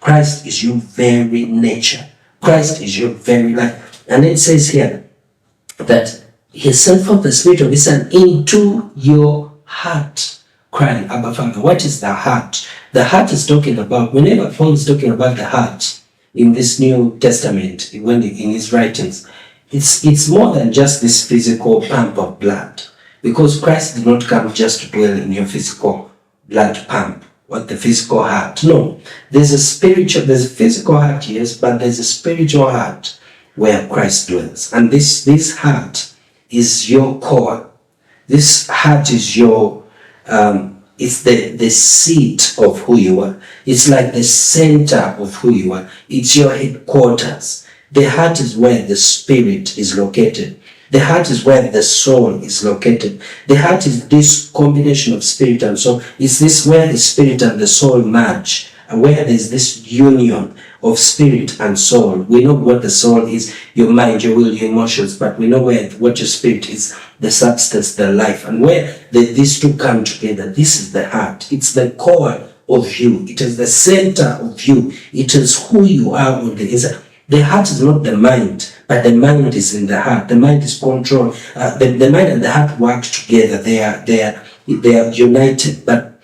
Christ is your very nature. Christ is your very life. And it says here that he sent forth the Spirit of his Son into your heart, crying, Abba Father. What is the heart? The heart is talking about, whenever Paul is talking about the heart in this New Testament, when in his writings, it's more than just this physical pump of blood. Because Christ did not come just to dwell in your physical blood pump, or the physical heart. No, there's a physical heart, yes, but there's a spiritual heart where Christ dwells. And this heart is your core. This heart is your, it's the seat of who you are. It's like the center of who you are. It's your headquarters. The heart is where the spirit is located. The heart is where the soul is located. The heart is this combination of spirit and soul. It's this where the spirit and the soul merge, and where there's this union of spirit and soul. We know what the soul is, your mind, your will, your emotions, but we know what your spirit is, the substance, the life, and where these two come together. This is the heart. It's the core of you. It is the center of you. It is who you are on the inside. The heart is not the mind, but the mind is in the heart. The mind is controlled. The mind and the heart work together. They are united, but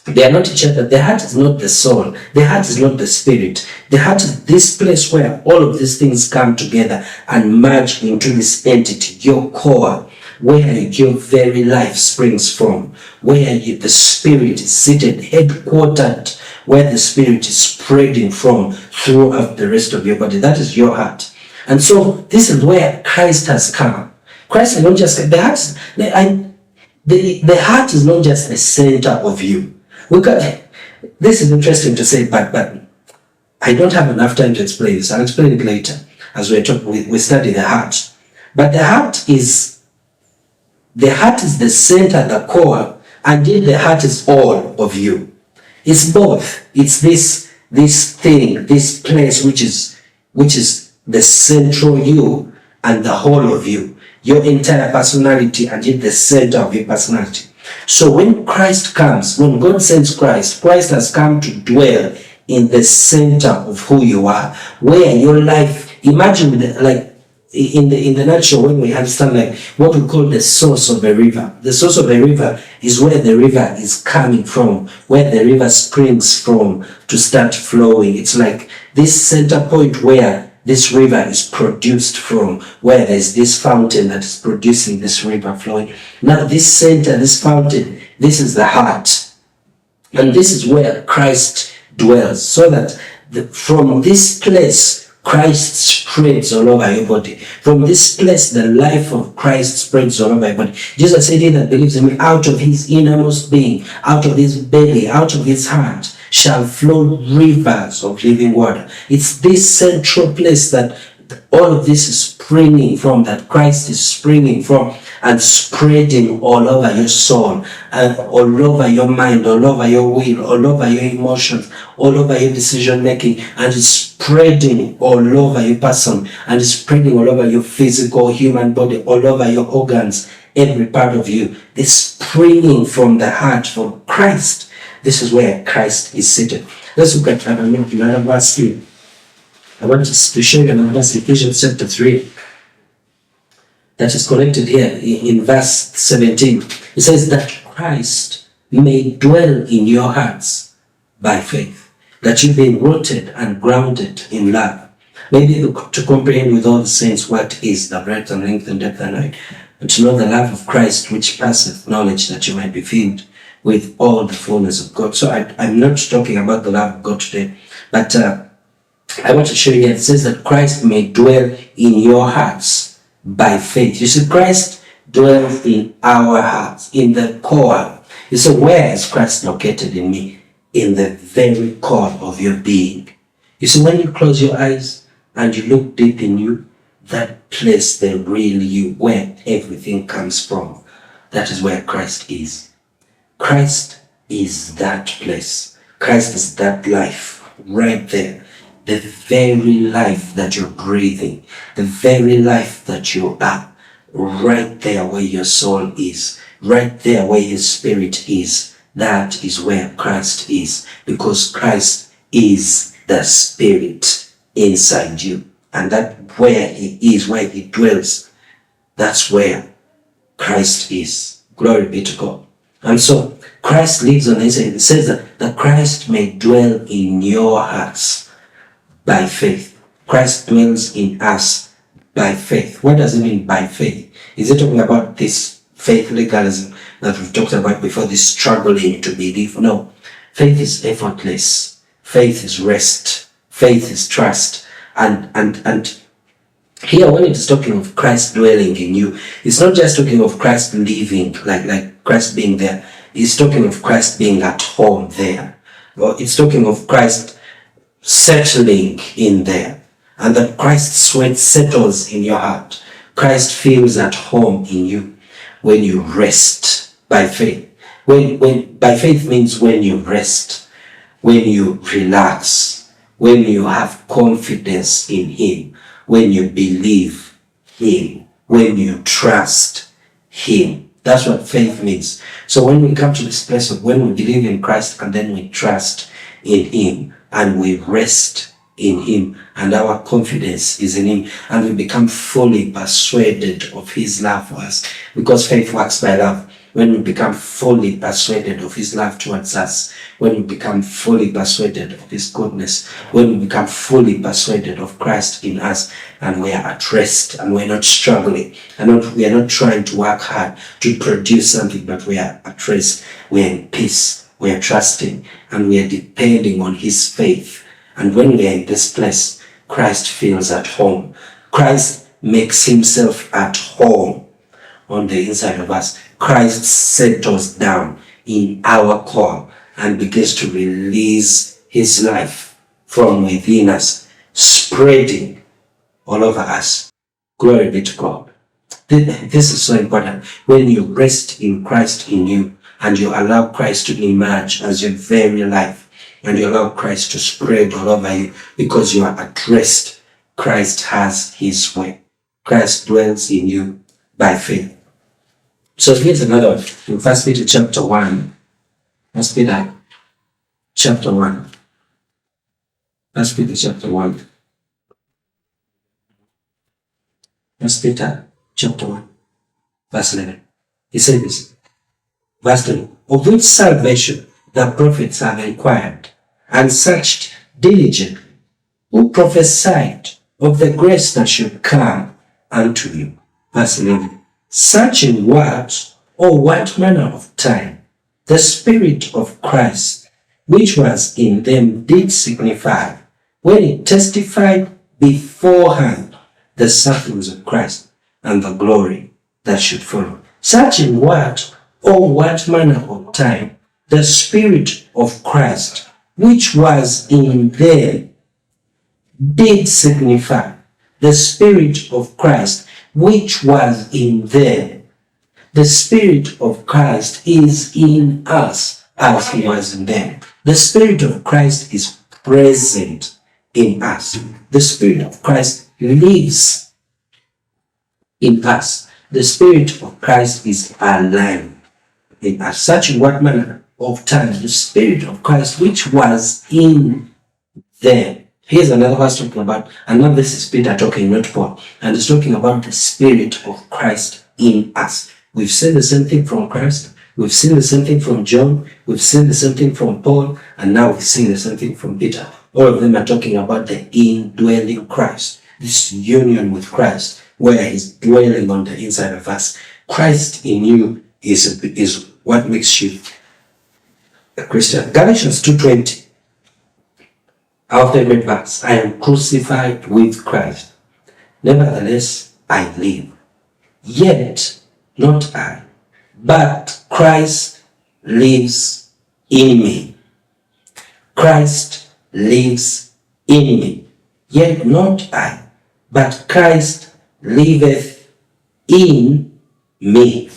they are not each other. The heart is not the soul. The heart is not the spirit. The heart is this place where all of these things come together and merge into this entity, your core, where your very life springs from, where the spirit is seated, headquartered, where the spirit is spreading from throughout the rest of your body. That is your heart. And so this is where Christ has come. Christ is not just the heart. The heart is not just the center of you. This is interesting to say, but I don't have enough time to explain this. I'll explain it later as we study the heart. But the heart is the center, the core, and yet the heart is all of you. It's both. It's this thing, this place which is the central you and the whole of you, your entire personality, and yet the center of your personality. So when Christ comes, when God sends Christ has come to dwell in the center of who you are, where your life, imagine in the nutshell, when we understand like what we call the source of a river. The source of a river is where the river is coming from, where the river springs from to start flowing. It's like this center point where this river is produced from, where there's this fountain that is producing this river flowing. Now this center, this fountain, this is the heart. And this is where Christ dwells, so that from this place, Christ spreads all over your body. From this place, the life of Christ spreads all over your body. Jesus said, he that believes in me, out of his innermost being, out of his belly, out of his heart, shall flow rivers of living water. It's this central place that all of this is springing from, that Christ is springing from and spreading all over your soul, and all over your mind, all over your will, all over your emotions, all over your decision making, and it's spreading all over your person, and it's spreading all over your physical human body, all over your organs, every part of you. It's springing from the heart, from Christ. This is where Christ is seated. Let's look at another verse here. I want to show you another verse, Ephesians chapter 3. That is connected here in verse 17. It says that Christ may dwell in your hearts by faith, that you be rooted and grounded in love, maybe to comprehend with all the saints what is the breadth and length and depth and height, and to know the love of Christ which passeth knowledge, that you might be filled with all the fullness of God. So I'm not talking about the love of God today, but I want to show you here. It says that Christ may dwell in your hearts by faith. You see, Christ dwells in our hearts, in the core. You say, where is Christ located in me? In the very core of your being. You see, when you close your eyes and you look deep in you, that place, the real you, where everything comes from, that is where Christ is. Christ is that place. Christ is that life right there. The very life that you're breathing, the very life that you are, right there where your soul is, right there where your spirit is, that is where Christ is, because Christ is the Spirit inside you. And that where he is, where he dwells, that's where Christ is. Glory be to God. And so Christ lives on the inside. It says that Christ may dwell in your hearts by faith. Christ dwells in us by faith. What does it mean by faith? Is it talking about this faith legalism that we've talked about before, this struggling to believe? No. Faith is effortless. Faith is rest. Faith is trust. And here, when it's talking of Christ dwelling in you, it's not just talking of Christ living, like Christ being there. It's talking of Christ being at home there. Or it's talking of Christ settling in there. And that Christ's sweat settles in your heart. Christ feels at home in you when you rest by faith. When by faith means when you rest, when you relax, when you have confidence in Him, when you believe Him, when you trust Him. That's what faith means. So when we come to this place of when we believe in Christ and then we trust in Him and we rest in Him and our confidence is in Him and we become fully persuaded of His love for us, because faith works by love. When we become fully persuaded of His love towards us, when we become fully persuaded of His goodness, when we become fully persuaded of Christ in us, and we are at rest and we're not struggling, and we are not trying to work hard to produce something, but we are at rest, we are in peace, we are trusting, and we are depending on His faith. And when we are in this place, Christ feels at home. Christ makes Himself at home on the inside of us. Christ settles down in our core and begins to release His life from within us, spreading all over us. Glory be to God. This is so important. When you rest in Christ in you and you allow Christ to emerge as your very life, and you allow Christ to spread all over you because you are at rest, Christ has His way. Christ dwells in you by faith. So here's another one. In 1 Peter chapter 1. 1 Peter chapter 1. 1 Peter chapter 1. 1 Peter chapter 1. Verse 11. He says this. Verse 11. Of which salvation the prophets have inquired and searched diligently, who prophesied of the grace that should come unto you. Verse 11. Searching what or what manner of time the Spirit of Christ, which was in them, did signify, when it testified beforehand the sufferings of Christ and the glory that should follow. Searching what or what manner of time the Spirit of Christ, which was in them, did signify. The Spirit of Christ, which was in them. The Spirit of Christ is in us as He was in them. The Spirit of Christ is present in us. The Spirit of Christ lives in us. The Spirit of Christ is alive in us. Such in what manner of time the Spirit of Christ, which was in them. Here's another verse talking about, and now this is Peter talking, not Paul, and it's talking about the Spirit of Christ in us. We've seen the same thing from Christ, we've seen the same thing from John, we've seen the same thing from Paul, and now we've seen the same thing from Peter. All of them are talking about the indwelling Christ, this union with Christ, where He's dwelling on the inside of us. Christ in you is what makes you a Christian. Galatians 2:20. Our favorite verse. I am crucified with Christ. Nevertheless, I live. Yet not I, but Christ lives in me. Christ lives in me. Yet not I, but Christ liveth in me.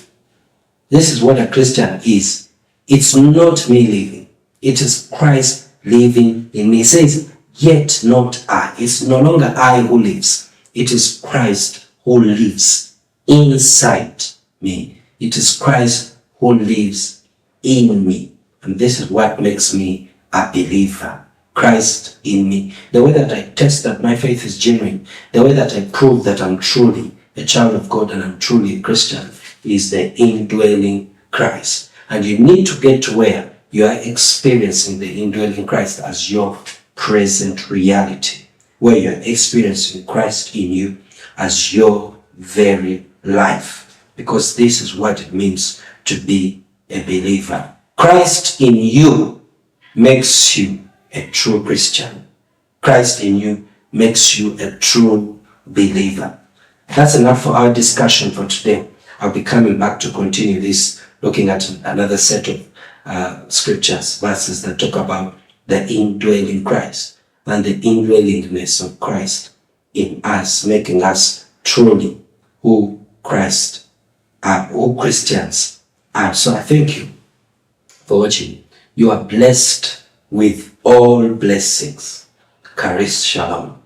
This is what a Christian is. It's not me living. It is Christ living in me. It says, yet not I. It's no longer I who lives. It is Christ who lives inside me. It is Christ who lives in me. And this is what makes me a believer. Christ in me. The way that I test that my faith is genuine, the way that I prove that I'm truly a child of God and I'm truly a Christian, is the indwelling Christ. And you need to get to where you are experiencing the indwelling Christ as your present reality, where you're experiencing Christ in you as your very life, because this is what it means to be a believer. Christ in you makes you a true Christian. Christ in you makes you a true believer. That's enough for our discussion for today. I'll be coming back to continue this, looking at another set of scriptures, verses that talk about the indwelling Christ and the indwellingness of Christ in us, making us truly who Christ are, who Christians are. So I thank you for watching. You are blessed with all blessings. Charis Shalom.